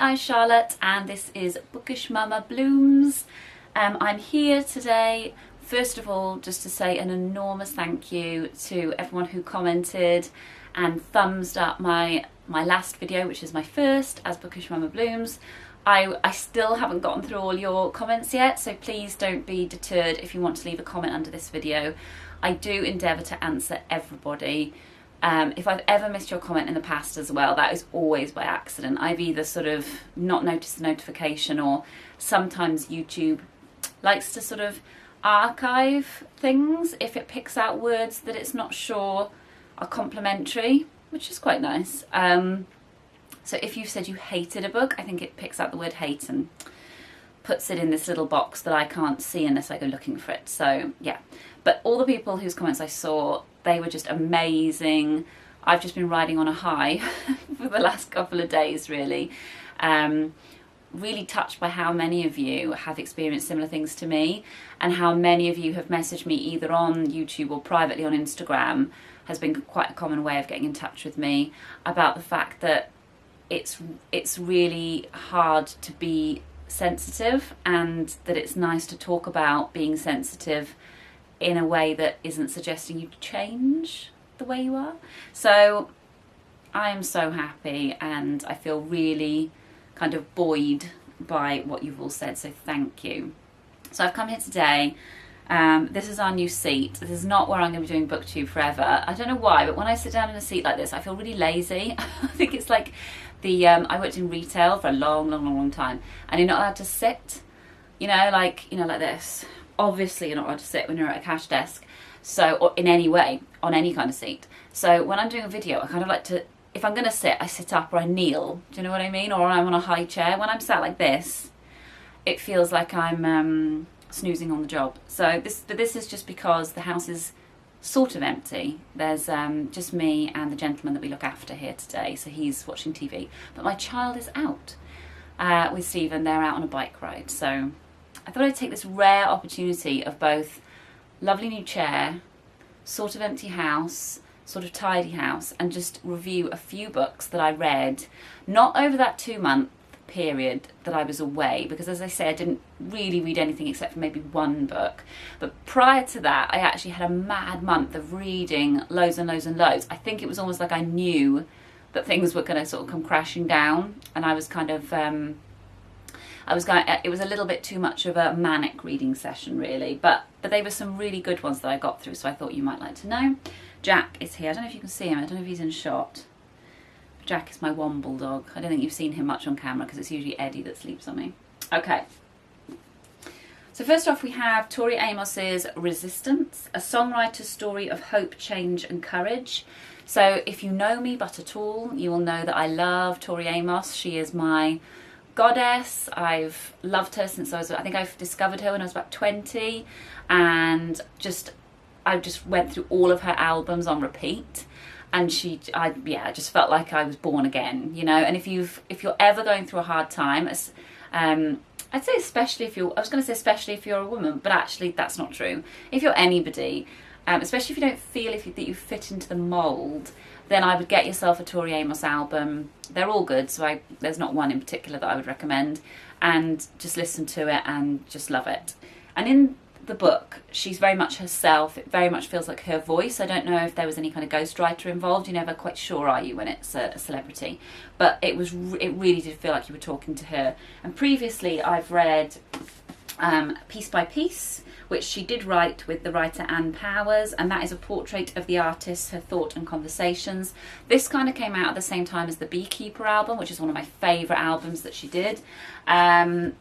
Hi Charlotte, and this is Bookish Mama Blooms. I'm here today, first of all, just to say an enormous thank you to everyone who commented and thumbs up my last video, which is my first as Bookish Mama Blooms. I still haven't gotten through all your comments yet, so please don't be deterred if you want to leave a comment under this video. I do endeavour to answer everybody. If I've ever missed your comment in the past as well, that is always by accident. I've either sort of not noticed the notification, or sometimes YouTube likes to sort of archive things if it picks out words that it's not sure are complimentary, which is quite nice. So if you said you hated a book, I think it picks out the word hate and puts it in this little box that I can't see unless I go looking for it. So yeah, but all the people whose comments I saw, they were just amazing. I've just been riding on a high for the last couple of days, really. Really touched by how many of you have experienced similar things to me, and how many of you have messaged me either on YouTube or privately on Instagram. Has been quite a common way of getting in touch with me about the fact that it's really hard to be sensitive, and that it's nice to talk about being sensitive in a way that isn't suggesting you change the way you are. So I am so happy, and I feel really kind of buoyed by what you've all said, so thank you. So I've come here today. This is our new seat. This is not where I'm going to be doing booktube forever. I don't know why, but when I sit down in a seat like this, I feel really lazy. I think it's like I worked in retail for a long time, and you're not allowed to sit, like this. Obviously you're not allowed to sit when you're at a cash desk, so, or in any way, on any kind of seat. So when I'm doing a video, I kind of like to, if I'm going to sit, I sit up or I kneel, do you know what I mean? Or I'm on a high chair. When I'm sat like this, it feels like I'm snoozing on the job. So this is just because the house is sort of empty. There's just me and the gentleman that we look after here today, so he's watching TV. But my child is out with Stephen. They're out on a bike ride, so I thought I'd take this rare opportunity of both lovely new chair, sort of empty house, sort of tidy house, and just review a few books that I read, not over that 2-month period that I was away, because as I say, I didn't really read anything except for maybe one book. But prior to that, I actually had a mad month of reading loads and loads and loads. I think it was almost like I knew that things were going to sort of come crashing down, and I was kind of it was a little bit too much of a manic reading session, really, but they were some really good ones that I got through, so I thought you might like to know. Jack is here. I don't know if you can see him. I don't know if he's in shot. Jack is my Womble dog. I don't think you've seen him much on camera because it's usually Eddie that sleeps on me. Okay. So first off, we have Tori Amos's Resistance, a songwriter's story of hope, change and courage. So if you know me but at all, you will know that I love Tori Amos. She is my goddess. I've loved her since I think I've discovered her when I was about 20, and I just went through all of her albums on repeat, and I just felt like I was born again, And if you're ever going through a hard time, I'd say especially if you're a woman, but actually that's not true. If you're anybody, especially if you don't feel that you fit into the mould, then I would get yourself a Tori Amos album. They're all good, so there's not one in particular that I would recommend, and just listen to it and just love it. And in the book, she's very much herself. It very much feels like her voice. I don't know if there was any kind of ghostwriter involved. You're never quite sure, are you, when it's a celebrity? But it really did feel like you were talking to her. And previously I've read Piece by Piece, which she did write with the writer Ann Powers, and that is a portrait of the artist, her thought and conversations. This kind of came out at the same time as the Beekeeper album, which is one of my favourite albums that she did. And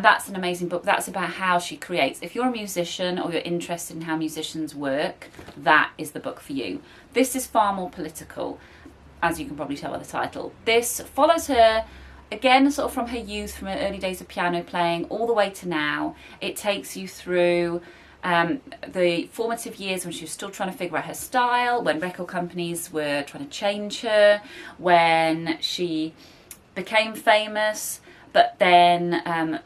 that's an amazing book. That's about how she creates. If you're a musician or you're interested in how musicians work, that is the book for you. This is far more political, as you can probably tell by the title. This follows her, again, sort of from her youth, from her early days of piano playing, all the way to now. It takes you through the formative years when she was still trying to figure out her style, when record companies were trying to change her, when she became famous, but then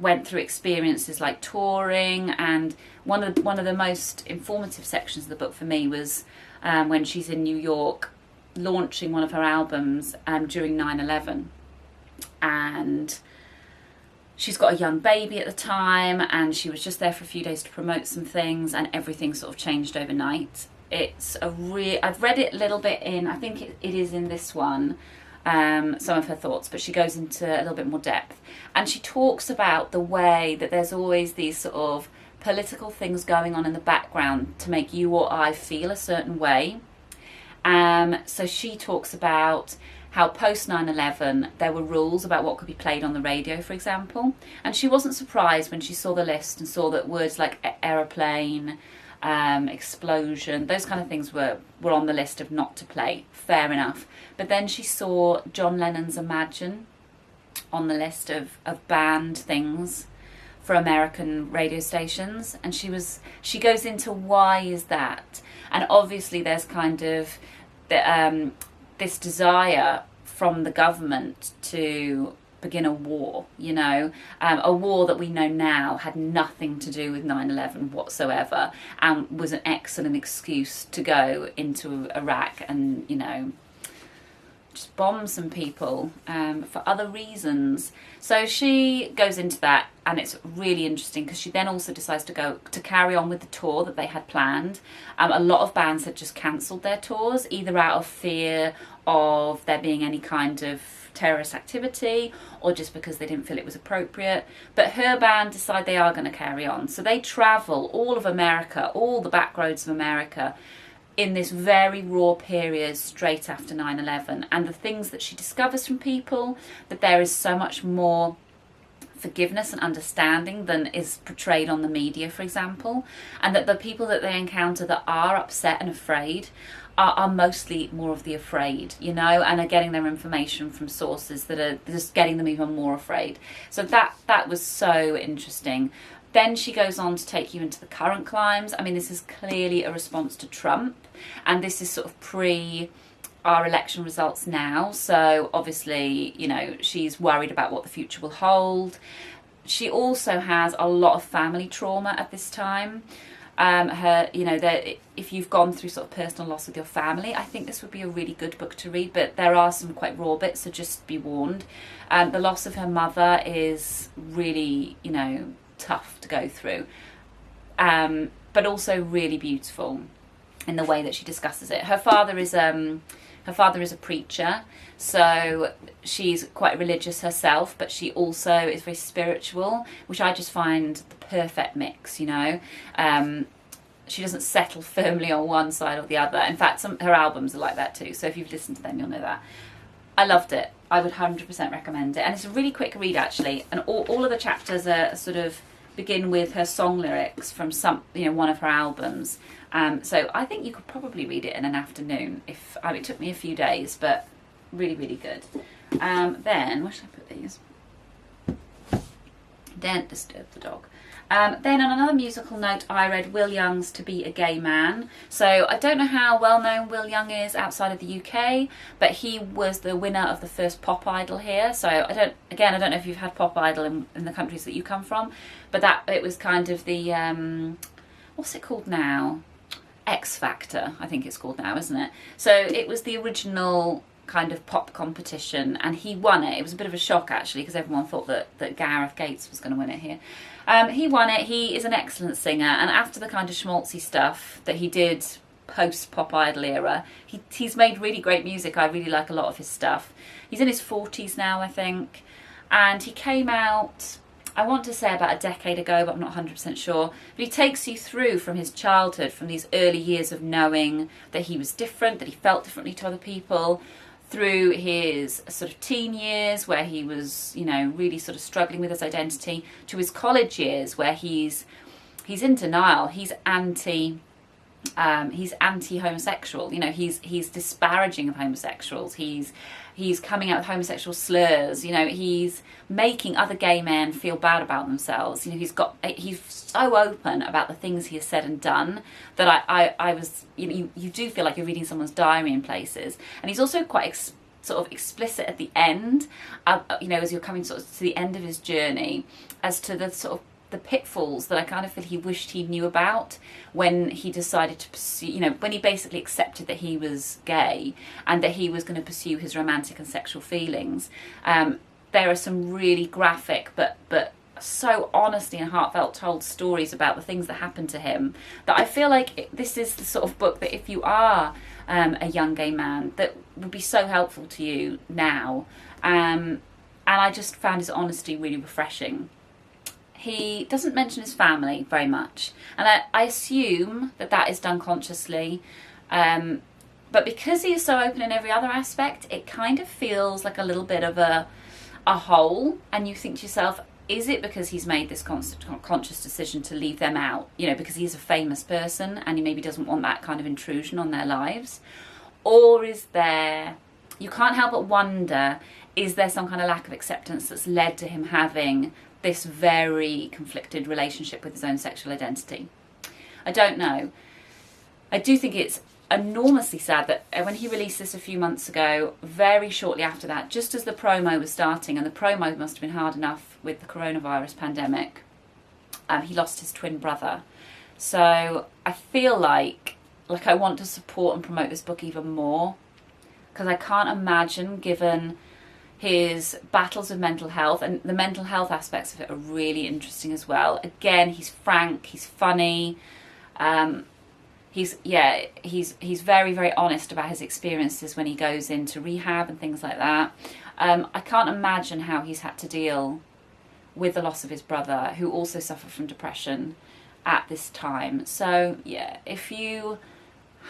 went through experiences like touring. And one of the most informative sections of the book for me was when she's in New York launching one of her albums during 9/11. and she's got a young baby at the time, and she was just there for a few days to promote some things, and everything sort of changed overnight. It's I've read it a little bit in, I think it is in this one, some of her thoughts, but she goes into a little bit more depth, and she talks about the way that there's always these sort of political things going on in the background to make you or I feel a certain way. So she talks about how post 9/11 there were rules about what could be played on the radio, for example, and she wasn't surprised when she saw the list and saw that words like aeroplane, explosion, those kind of things were on the list of not to play. Fair enough. But then she saw John Lennon's Imagine on the list of banned things for American radio stations, and she goes into why is that, and obviously there's kind of this desire from the government to begin a war, you know, a war that we know now had nothing to do with 9/11 whatsoever, and was an excellent excuse to go into Iraq and, you know, just bomb some people for other reasons. So she goes into that, and it's really interesting because she then also decides to carry on with the tour that they had planned. A lot of bands had just cancelled their tours, either out of fear of there being any kind of terrorist activity, or just because they didn't feel it was appropriate. But her band decide they are going to carry on, so they travel all of America, all the back roads of America, in this very raw period straight after 9/11, and the things that she discovers from people, that there is so much more forgiveness and understanding than is portrayed on the media, for example, and that the people that they encounter that are upset and afraid are mostly more of the afraid, you know, and are getting their information from sources that are just getting them even more afraid. So that was so interesting. Then she goes on to take you into the current climes. I mean, this is clearly a response to Trump, and this is sort of pre our election results now. So obviously, you know, she's worried about what the future will hold. She also has a lot of family trauma at this time. You know, if you've gone through sort of personal loss with your family, I think this would be a really good book to read, but there are some quite raw bits, so just be warned. The loss of her mother is really, you know, tough to go through, but also really beautiful in the way that she discusses it. Her father is a preacher, so she's quite religious herself, but she also is very spiritual, which I just find the perfect mix, you know. She doesn't settle firmly on one side or the other. In fact, her albums are like that too, so if you've listened to them, you'll know that. I loved it. I would 100% recommend it, and it's a really quick read actually, and all of the chapters are sort of begin with her song lyrics from one of her albums. So I think you could probably read it in an afternoon. It took me a few days, but really, really good. Then, where should I put these? Don't disturb the dog. Then on another musical note, I read Will Young's To Be a Gay Man. So I don't know how well known Will Young is outside of the UK, but he was the winner of the first Pop Idol here. So I don't know if you've had Pop Idol in the countries that you come from, but it was kind of the, what's it called now? X Factor, I think it's called now, isn't it? So it was the original kind of pop competition, and he won it. It was a bit of a shock actually, because everyone thought that Gareth Gates was going to win it here. He won it. He is an excellent singer, and after the kind of schmaltzy stuff that he did post Pop Idol era, he's made really great music. I really like a lot of his stuff. He's in his 40s now, I think, and he came out, I want to say about a decade ago, but I'm not 100% sure. But he takes you through from his childhood, from these early years of knowing that he was different, that he felt differently to other people, through his sort of teen years where he was, you know, really sort of struggling with his identity, to his college years where he's in denial. He's anti-homosexual. You know, he's disparaging of homosexuals. He's coming out with homosexual slurs. You know, he's making other gay men feel bad about themselves. You know, he's so open about the things he has said and done that I was, you know, you do feel like you're reading someone's diary in places. And he's also quite sort of explicit at the end, you know, as you're coming sort of to the end of his journey, as to the sort of the pitfalls that I kind of feel he wished he knew about when he decided to pursue, you know, when he basically accepted that he was gay and that he was going to pursue his romantic and sexual feelings. there are some really graphic but so honestly and heartfelt told stories about the things that happened to him, that I feel like this is the sort of book that if you are a young gay man, that would be so helpful to you now. And I just found his honesty really refreshing. He doesn't mention his family very much, and I assume that is done consciously. But because he is so open in every other aspect, it kind of feels like a little bit of a hole, and you think to yourself, is it because he's made this conscious decision to leave them out? You know, because he's a famous person and he maybe doesn't want that kind of intrusion on their lives? Or is there, you can't help but wonder, is there some kind of lack of acceptance that's led to him having this very conflicted relationship with his own sexual identity? I don't know. I do think it's enormously sad that when he released this a few months ago, very shortly after that, just as the promo was starting, and the promo must have been hard enough with the coronavirus pandemic, he lost his twin brother. So I feel like I want to support and promote this book even more, because I can't imagine, given his battles with mental health, and the mental health aspects of it are really interesting as well. Again, he's frank, he's funny, he's very, very honest about his experiences when he goes into rehab and things like that. I can't imagine how he's had to deal with the loss of his brother, who also suffered from depression at this time. So yeah, if you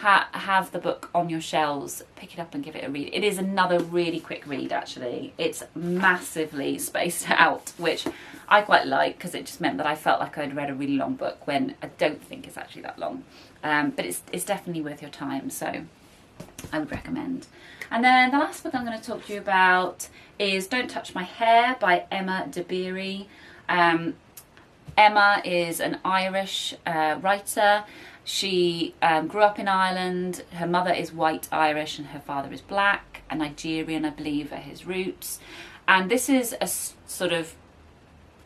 have the book on your shelves, pick it up and give it a read. It is another really quick read, actually. It's massively spaced out, which I quite like, because it just meant that I felt like I'd read a really long book, when I don't think it's actually that long. But it's definitely worth your time, so I would recommend. And then the last book I'm going to talk to you about is Don't Touch My Hair by Emma Dabiri. Emma is an Irish writer. She grew up in Ireland. Her mother is white Irish and her father is black, and Nigerian, I believe, are his roots. And this is a sort of,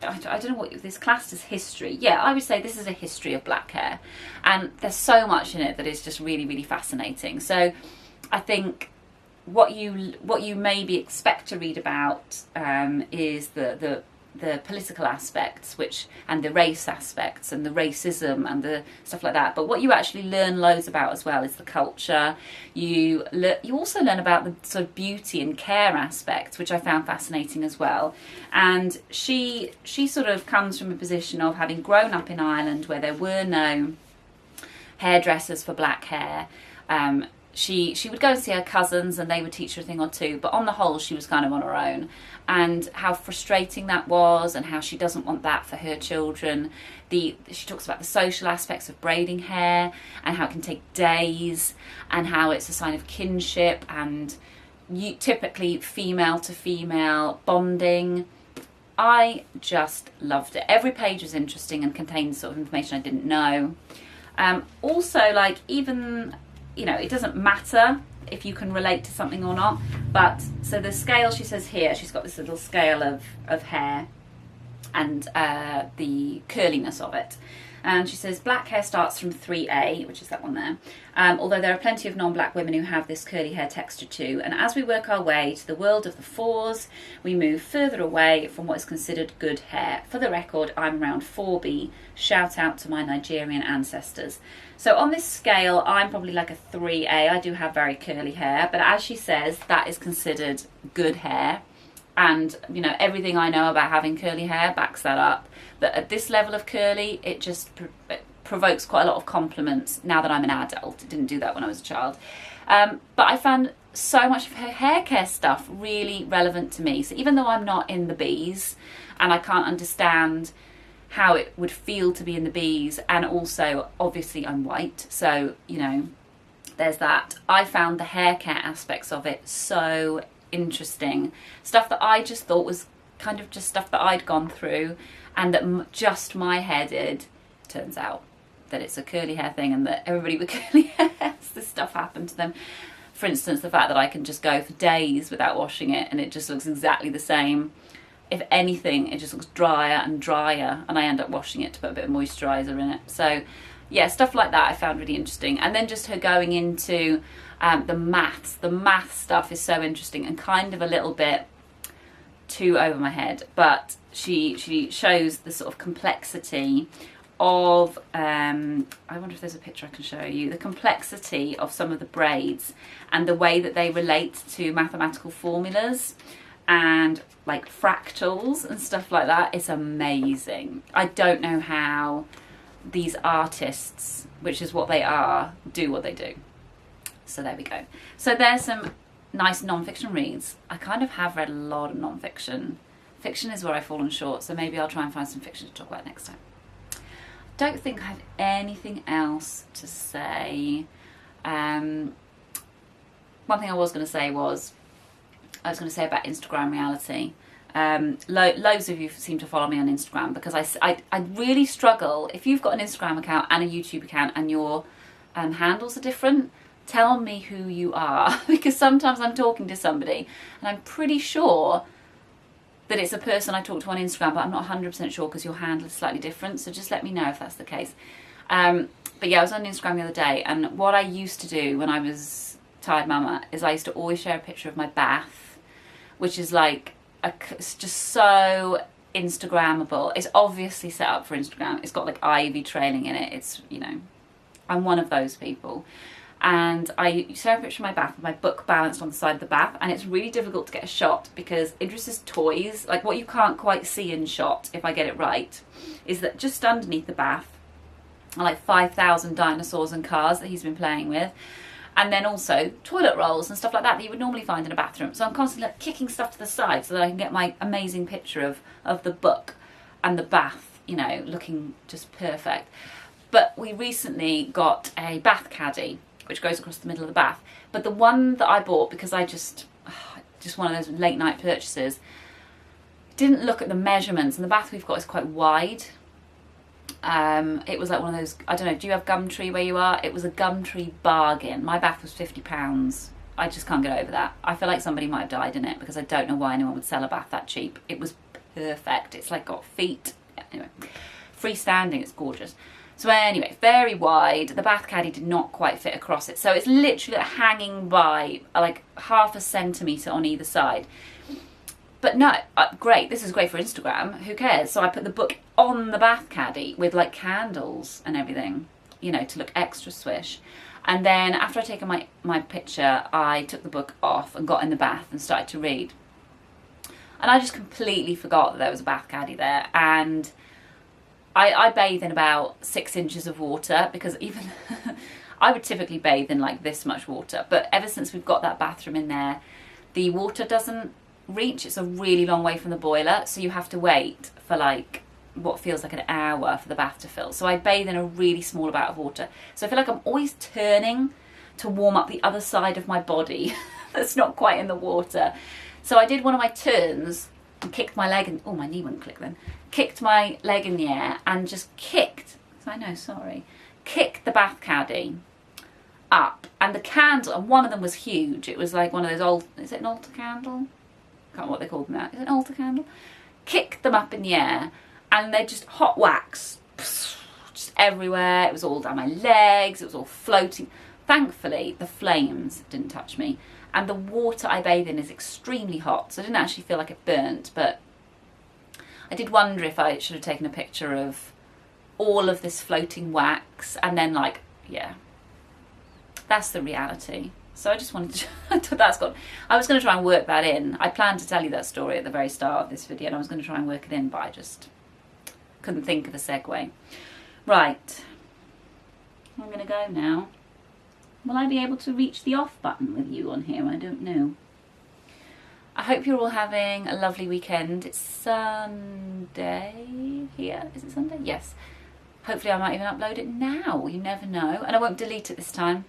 I don't know what this classed as history. Yeah, I would say this is a history of black hair. And there's so much in it that is just really, really fascinating. So I think what you maybe expect to read about is the political aspects, and the race aspects and the racism and the stuff like that. But what you actually learn loads about as well is the culture. You also learn about the sort of beauty and care aspects, which I found fascinating as well. And she sort of comes from a position of having grown up in Ireland, where there were no hairdressers for black hair. She would go and see her cousins and they would teach her a thing or two, but on the whole she was kind of on her own, and how frustrating that was, and how she doesn't want that for her children. She talks about the social aspects of braiding hair, and how it can take days, and how it's a sign of kinship, and typically female to female bonding. I just loved it. Every page was interesting and contained sort of information I didn't know. Also, like, even, you know, it doesn't matter if you can relate to something or not, but so the scale, she says here, she's got this little scale of hair and the curliness of it. And she says black hair starts from 3A, which is that one there, although there are plenty of non-black women who have this curly hair texture too. And as we work our way to the world of the 4s, we move further away from what is considered good hair. For the record, I'm around 4B. Shout out to my Nigerian ancestors. So on this scale, I'm probably like a 3A. I do have very curly hair, but as she says, that is considered good hair. And, you know, everything I know about having curly hair backs that up. That at this level of curly, it just provokes quite a lot of compliments now that I'm an adult. It didn't do that when I was a child. But I found so much of her hair care stuff really relevant to me. So even though I'm not in the bees, and I can't understand how it would feel to be in the bees, and also, obviously, I'm white, so, you know, there's that. I found the hair care aspects of it so interesting. Stuff that I just thought was kind of just stuff that I'd gone through, and that just my hair did. Turns out that it's a curly hair thing, and that everybody with curly hair, this stuff happened to them. For instance, the fact that I can just go for days without washing it and it just looks exactly the same. If anything, it just looks drier and drier, and I end up washing it to put a bit of moisturiser in it. So yeah, stuff like that I found really interesting. And then just her going into the math stuff is so interesting, and kind of a little bit too over my head, but she shows the sort of complexity of, I wonder if there's a picture I can show you, the complexity of some of the braids and the way that they relate to mathematical formulas and like fractals and stuff like that. It's amazing. I don't know how these artists, which is what they are, do what they do. So there we go. So there's some nice non-fiction reads. I kind of have read a lot of non-fiction. Fiction is where I've fallen short, so maybe I'll try and find some fiction to talk about next time. Don't think I have anything else to say. One thing I was going to say was, I was going to say about Instagram reality. Loads of you seem to follow me on Instagram because I really struggle. If you've got an Instagram account and a YouTube account and your handles are different, tell me who you are, because sometimes I'm talking to somebody and I'm pretty sure that it's a person I talk to on Instagram, but I'm not 100% sure because your handle is slightly different, so just let me know if that's the case. But yeah, I was on Instagram the other day, and what I used to do when I was Tired Mama is I used to always share a picture of my bath, which is like, it's just so Instagrammable. It's obviously set up for Instagram. It's got like ivy trailing in it. It's, you know, I'm one of those people. And I share a picture of my bath with my book balanced on the side of the bath, and it's really difficult to get a shot because Idris's toys, like what you can't quite see in shot if I get it right, is that just underneath the bath are like 5,000 dinosaurs and cars that he's been playing with, and then also toilet rolls and stuff like that you would normally find in a bathroom. So I'm constantly like kicking stuff to the side so that I can get my amazing picture of the book and the bath, you know, looking just perfect. But we recently got a bath caddy which goes across the middle of the bath. But the one that I bought, because I just one of those late night purchases, didn't look at the measurements, and the bath we've got is quite wide. It was like one of those, I don't know, do you have Gumtree where you are? It was a Gumtree bargain. My bath was £50. I just can't get over that. I feel like somebody might have died in it because I don't know why anyone would sell a bath that cheap. It was perfect. It's like got feet. Anyway, freestanding, it's gorgeous. So anyway, very wide. The bath caddy did not quite fit across it. So it's literally hanging by like half a centimetre on either side. But no, great, this is great for Instagram, who cares? So I put the book on the bath caddy with like candles and everything, you know, to look extra swish. And then after I'd taken my picture, I took the book off and got in the bath and started to read. And I just completely forgot that there was a bath caddy there. And I bathe in about 6 inches of water, because even I would typically bathe in like this much water, but ever since we've got that bathroom in there, the water doesn't reach. It's a really long way from the boiler, so you have to wait for like what feels like an hour for the bath to fill. So I bathe in a really small amount of water, so I feel like I'm always turning to warm up the other side of my body that's not quite in the water. So I did one of my turns and kicked my leg, and oh, my knee wouldn't click then. Kicked my leg in the air and just kicked the bath caddy up, and the candle, and one of them was huge. It was like one of those old, is it an altar candle? I can't remember what they called them now. Is it an altar candle? Kicked them up in the air, and they're just hot wax just everywhere. It was all down my legs, it was all floating. Thankfully the flames didn't touch me, and the water I bathe in is extremely hot, so I didn't actually feel like it burnt. But I did wonder if I should have taken a picture of all of this floating wax, and then like, yeah, that's the reality. So I just wanted to, that's gone. I was going to try and work that in. I planned to tell you that story at the very start of this video, and I was going to try and work it in, but I just couldn't think of a segue. Right, I'm going to go now. Will I be able to reach the off button with you on here? I don't know. I hope you're all having a lovely weekend. It's Sunday here. Is it Sunday? Yes. Hopefully I might even upload it now. You never know. And I won't delete it this time.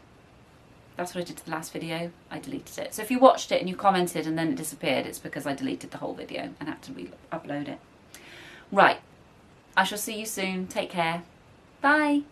That's what I did to the last video. I deleted it. So if you watched it and you commented and then it disappeared, it's because I deleted the whole video and had to re-upload it. Right. I shall see you soon. Take care. Bye.